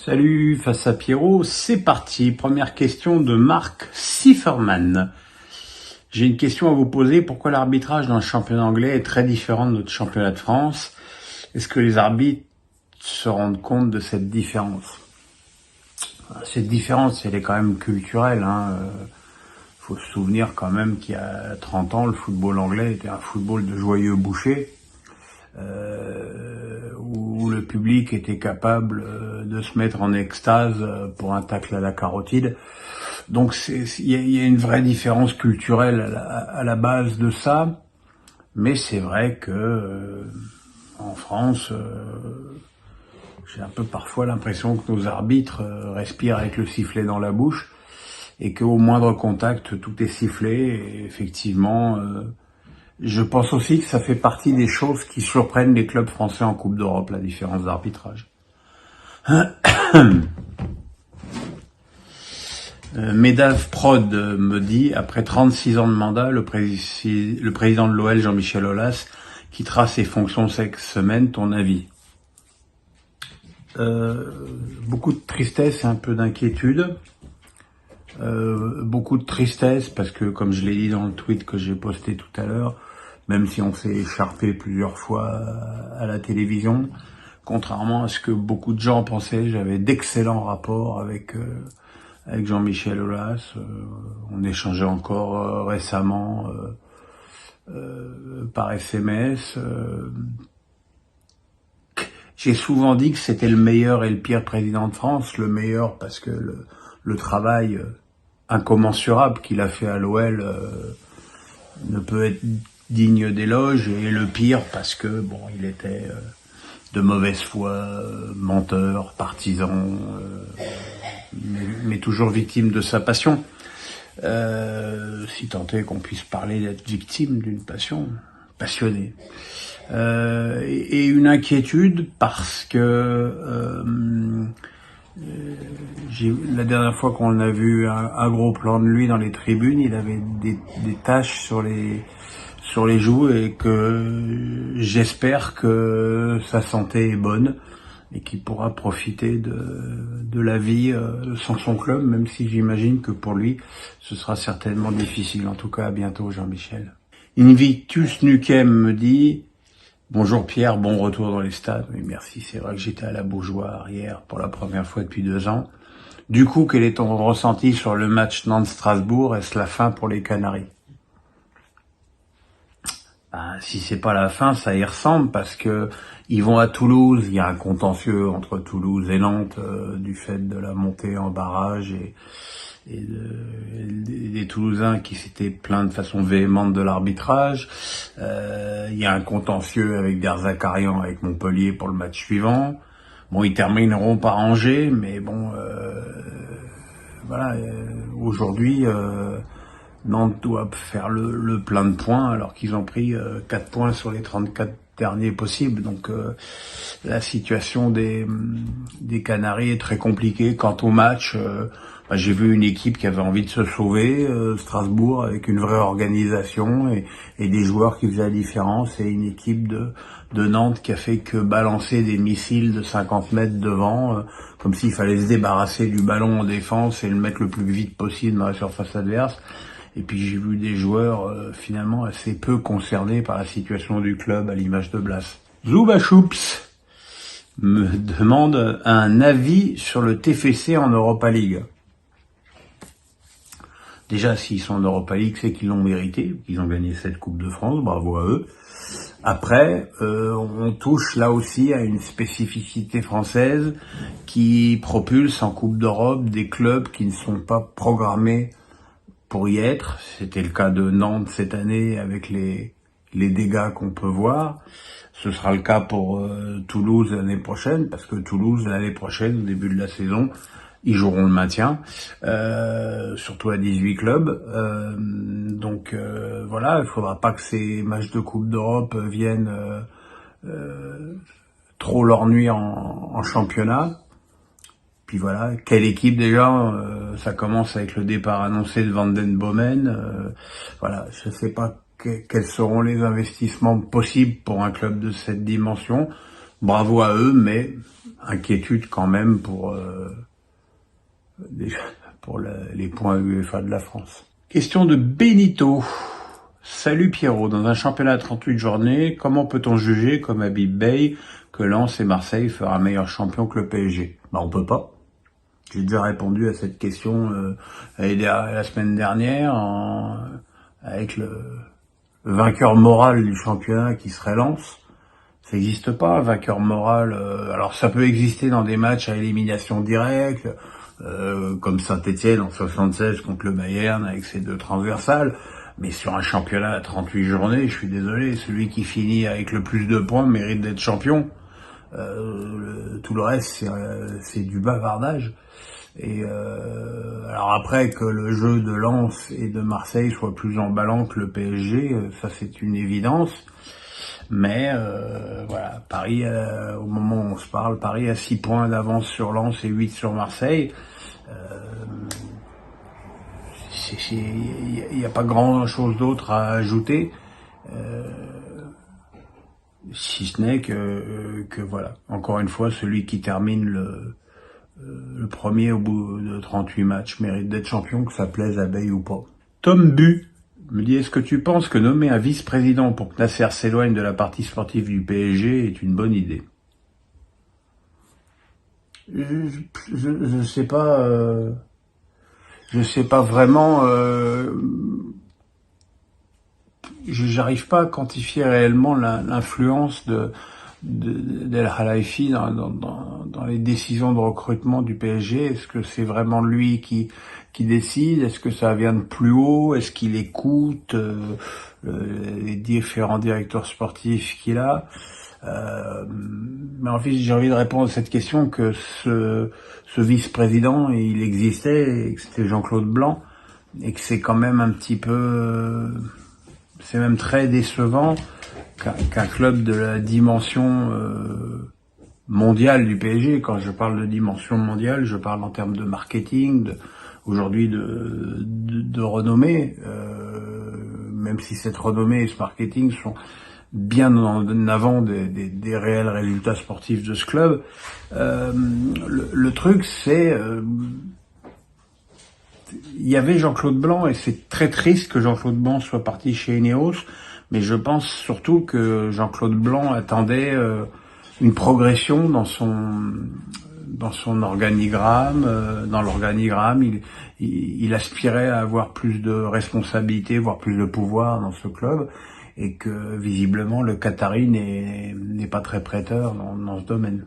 Salut, face à Pierrot, c'est parti. Première question de Marc Sifferman. J'ai une question à vous poser. Pourquoi l'arbitrage dans le championnat anglais est très différent de notre championnat de France? Est-ce que les arbitres se rendent compte de cette différence? Cette différence, elle est quand même culturelle. Faut se souvenir quand même qu'il y a 30 ans, le football anglais était un football de joyeux bouchers. Où le public était capable de se mettre en extase pour un tacle à la carotide. Donc il y a une vraie différence culturelle à la base de ça, mais c'est vrai que en France, j'ai un peu parfois l'impression que nos arbitres respirent avec le sifflet dans la bouche et qu'au moindre contact, tout est sifflé. Et effectivement, je pense aussi que ça fait partie des choses qui surprennent les clubs français en Coupe d'Europe, la différence d'arbitrage. Medave Prod me dit, après 36 ans de mandat, le président de l'OL, Jean-Michel Aulas, quittera ses fonctions cette semaine, ton avis? Beaucoup de tristesse et un peu d'inquiétude. Beaucoup de tristesse parce que, comme je l'ai dit dans le tweet que j'ai posté tout à l'heure, même si on s'est écharpé plusieurs fois à la télévision, contrairement à ce que beaucoup de gens pensaient, j'avais d'excellents rapports avec Jean-Michel Aulas. On échangeait encore récemment par SMS. J'ai souvent dit que c'était le meilleur et le pire président de France. Le meilleur parce que le travail incommensurable qu'il a fait à l'OL ne peut être digne d'éloge, et le pire parce que il était de mauvaise foi, menteur, partisan, mais toujours victime de sa passion. Si tant est qu'on puisse parler d'être victime d'une passion, passionné. Et une inquiétude parce que la dernière fois qu'on a vu un gros plan de lui dans les tribunes, il avait des taches sur les joues, et que j'espère que sa santé est bonne et qu'il pourra profiter de la vie sans son club, même si j'imagine que pour lui ce sera certainement difficile. En tout cas, à bientôt, Jean-Michel. Invictus Nukem me dit: bonjour Pierre, bon retour dans les stades. Oui, merci, c'est vrai que j'étais à la Beaujoire hier pour la première fois depuis 2 ans. Du coup, quel est ton ressenti sur le match Nantes-Strasbourg? Est-ce la fin pour les Canaries? Si c'est pas la fin, ça y ressemble, parce que ils vont à Toulouse. Il y a un contentieux entre Toulouse et Nantes du fait de la montée en barrage et des Toulousains qui s'étaient plaints de façon véhémente de l'arbitrage. Il y a un contentieux avec Derzakarian, avec Montpellier pour le match suivant. Ils termineront par Angers, mais voilà. Aujourd'hui, Nantes doit faire le plein de points, alors qu'ils ont pris 4 points sur les 34 derniers possibles. Donc la situation des Canaries est très compliquée. Quant au match, j'ai vu une équipe qui avait envie de se sauver, Strasbourg, avec une vraie organisation et des joueurs qui faisaient la différence, et une équipe de Nantes qui a fait que balancer des missiles de 50 mètres devant, comme s'il fallait se débarrasser du ballon en défense et le mettre le plus vite possible dans la surface adverse. Et puis j'ai vu des joueurs finalement assez peu concernés par la situation du club, à l'image de Blas. Zouba Choups me demande un avis sur le TFC en Europa League. Déjà, s'ils sont en Europa League, c'est qu'ils l'ont mérité, qu'ils ont gagné cette Coupe de France, bravo à eux. Après, on touche là aussi à une spécificité française qui propulse en Coupe d'Europe des clubs qui ne sont pas programmés pour y être. C'était le cas de Nantes cette année avec les dégâts qu'on peut voir. Ce sera le cas pour Toulouse l'année prochaine, parce que Toulouse l'année prochaine, au début de la saison, ils joueront le maintien, surtout à 18 clubs. Voilà, il faudra pas que ces matchs de Coupe d'Europe viennent trop leur nuire en championnat. Puis voilà, quelle équipe déjà, ça commence avec le départ annoncé de Van den Bomen. Voilà, je sais pas quels seront les investissements possibles pour un club de cette dimension. bravo à eux, mais inquiétude quand même pour les points UEFA de la France. Question de Benito. Salut Pierrot, dans un championnat à 38 journées, comment peut-on juger, comme Habib Bey, que Lens et Marseille fera un meilleur champion que le PSG? On peut pas. J'ai déjà répondu à cette question la semaine dernière avec le vainqueur moral du championnat qui serait Lens. Ça n'existe pas, un vainqueur moral. Alors ça peut exister dans des matchs à élimination directe, comme Saint-Etienne en 76 contre le Bayern avec ses 2 transversales. Mais sur un championnat à 38 journées, je suis désolé, celui qui finit avec le plus de points mérite d'être champion. Tout le reste, c'est du bavardage. Et alors après, que le jeu de Lens et de Marseille soit plus emballant que le PSG, ça c'est une évidence. Mais voilà, Paris, au moment où on se parle, Paris a 6 points d'avance sur Lens et 8 sur Marseille. Il n'y a pas grand-chose d'autre à ajouter, si ce n'est que voilà, encore une fois, celui qui termine le premier au bout de 38 matchs mérite d'être champion, que ça plaise à Bey ou pas. Tom Bu me dit, est-ce que tu penses que nommer un vice-président pour que Nasser s'éloigne de la partie sportive du PSG est une bonne idée? Je sais pas, je sais pas vraiment, j'arrive pas à quantifier réellement l'influence d'El Khelaïfi dans les décisions de recrutement du PSG. Est-ce que c'est vraiment lui qui décide? Est-ce que ça vient de plus haut? Est-ce qu'il écoute les différents directeurs sportifs qu'il a? Mais en fait, j'ai envie de répondre à cette question que ce vice-président, il existait, et que c'était Jean-Claude Blanc, et que c'est quand même un petit peu, c'est même très décevant qu'un club de la dimension mondiale du PSG, quand je parle de dimension mondiale, je parle en termes de marketing, aujourd'hui de renommée, même si cette renommée et ce marketing sont bien en avant des réels résultats sportifs de ce club. Le truc, c'est il y avait Jean-Claude Blanc, et c'est très triste que Jean-Claude Blanc soit parti chez Ineos, mais je pense surtout que Jean-Claude Blanc attendait une progression dans son organigramme. Dans l'organigramme, il aspirait à avoir plus de responsabilités, voire plus de pouvoir dans ce club, et que visiblement le Qatari n'est pas très prêteur dans ce domaine.